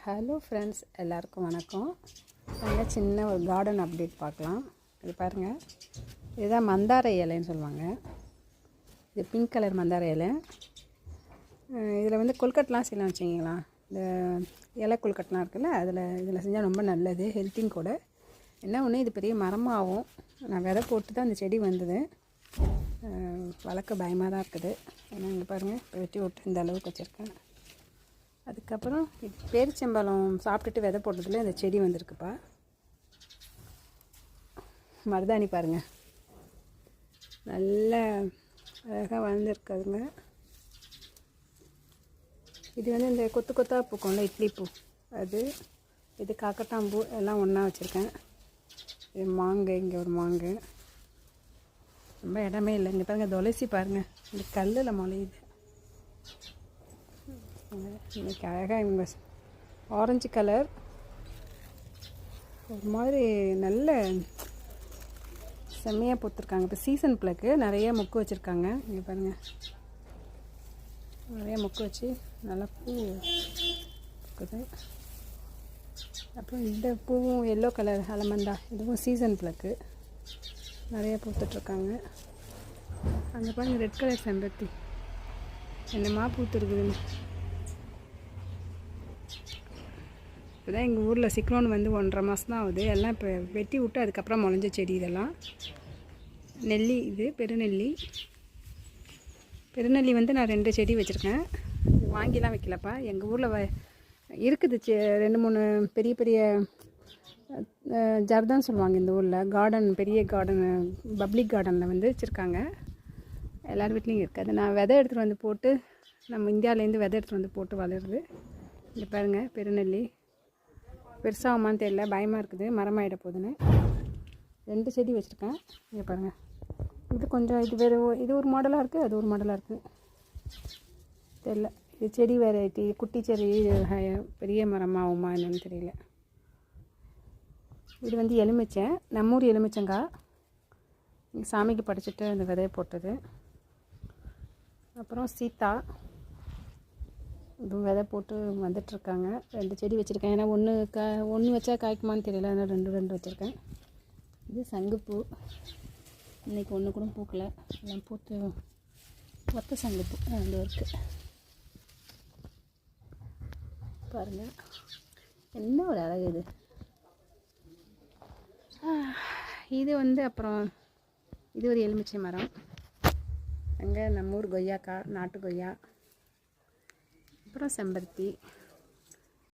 Hello friends, எல்லாருக்கும் வணக்கம். நாங்கள் சின்ன ஒரு கார்டன் அப்டேட் பார்க்கலாம். இது பாருங்கள், இதுதான் மந்தார இலைன்னு சொல்லுவாங்க. இது பிங்க் கலர் மந்தார இலை. இதில் வந்து கொல்கட்டெலாம் செய்யலாம் வச்சிங்களா. இந்த இலை கொல்கட்டெலாம் இருக்குல்ல, இதில் செஞ்சால் ரொம்ப நல்லது, ஹெல்த்திங் கூட. என்ன ஒன்று, இது பெரிய மரமாகவும் நான் விதை போட்டு தான் அந்த செடி வந்தது. வளர்க்க பயமாக தான் இருக்குது. ஏன்னா இங்கே பாருங்கள், வெட்டி விட்டு இந்த அளவுக்கு வச்சுருக்கேன். அதுக்கப்புறம் பேரிச்சம்பழம் சாப்பிட்டுட்டு விதை போட்டதில் இந்த செடி வந்திருக்குப்பா. மருதாணி பாருங்கள், நல்ல அழகாக வளர்ந்துருக்குதுங்க. இது வந்து இந்த கொத்து கொத்தாக பூக்கும்ல, இட்லி பூ, அது. இது காக்கட்டாம்பூ, எல்லாம் ஒன்றா வச்சுருக்கேன். இது மாங்கு, இங்கே ஒரு மாங்கு. ரொம்ப இடமே இல்லை. இங்கே பாருங்கள், துளசி பாருங்கள், இந்த கல்லில் முளையுது. இன்றைக்கி அழகாக இவங்க ஆரஞ்சு கலர் ஒரு மாதிரி நல்ல செம்மையாக பூத்துருக்காங்க. இப்போ சீசன் பிளக்கு நிறைய மொக்கு வச்சுருக்காங்க. இங்கே பாருங்கள், நிறைய மொக்கு வச்சு நல்லா பூ இருக்குது. அப்புறம் இந்த பூவும் எல்லோ கலர் அலமந்தா, இதுவும் சீசன் பிளக்கு, நிறைய பூத்துட்ருக்காங்க. அங்கே பாருங்கள், ரெட் கலர் செம்பருத்தி என்னமா பூத்துருக்குதுன்னு. இப்போ தான் எங்கள் ஊரில் சிக்லோன் வந்து 1.5 மாதம் தான் ஆகுது. எல்லாம் இப்போ வெட்டி விட்டு அதுக்கப்புறம் முளைஞ்ச செடி இதெல்லாம். நெல்லி, இது பெருநெல்லி வந்து நான் 2 செடி வச்சுருக்கேன். வாங்கிலாம் வைக்கலப்பா, எங்கள் ஊரில் இருக்குது. 2-3 பெரிய பெரிய ஜர்தான் சொல்லுவாங்க இந்த ஊரில். கார்டன், பெரிய கார்டன், பப்ளிக் கார்டனில் வந்து வச்சுருக்காங்க. எல்லார் வீட்லேயும் இருக்குது. நான் விதை எடுத்துகிட்டு வந்து போட்டு, நம்ம இந்தியாவிலேருந்து விதை எடுத்துகிட்டு வந்து போட்டு வளருது. இங்கே பாருங்கள், பெருநெல்லி பெருசாகுமான்னு தெரியல, பயமாக இருக்குது, மரமாயிட போகுதுன்னு. 2 செடி வச்சுருக்கேன். இங்கே பாருங்கள், இது கொஞ்சம், இது வேறு, இது ஒரு மாடலாக இருக்குது, அது ஒரு மாடலாக இருக்குது, தெரியல. இது செடி வெரைட்டி, குட்டி செடி, பெரிய மரமாகுமா என்னன்னு தெரியல. இது வந்து எலுமிச்சை, நம்மூர் எலுமிச்சங்காய், சாமிக்கு படைச்சிட்டு அந்த விதையை போட்டது. அப்புறம் சீத்தா, இதுவும் விதை போட்டு வந்துட்டுருக்காங்க. 2 செடி வச்சுருக்கேன். ஏன்னா ஒன்று வச்சா காய்க்குமான்னு தெரியல, அதனால் 2 வச்சுருக்கேன். இது சங்குப்பூ, இன்றைக்கி ஒன்று கூட பூக்கலை, எல்லாம் பூத்து ஒத்த சங்குப்பூ 2 இருக்குது பாருங்கள். என்ன ஒரு அழகு இது. இது வந்து அப்புறம் இது ஒரு எலுமிச்சை மரம். அங்கே நம்ம ஊர் கொய்யாக்காய், நாட்டு கொய்யா. அப்புறம் செம்பருத்தி.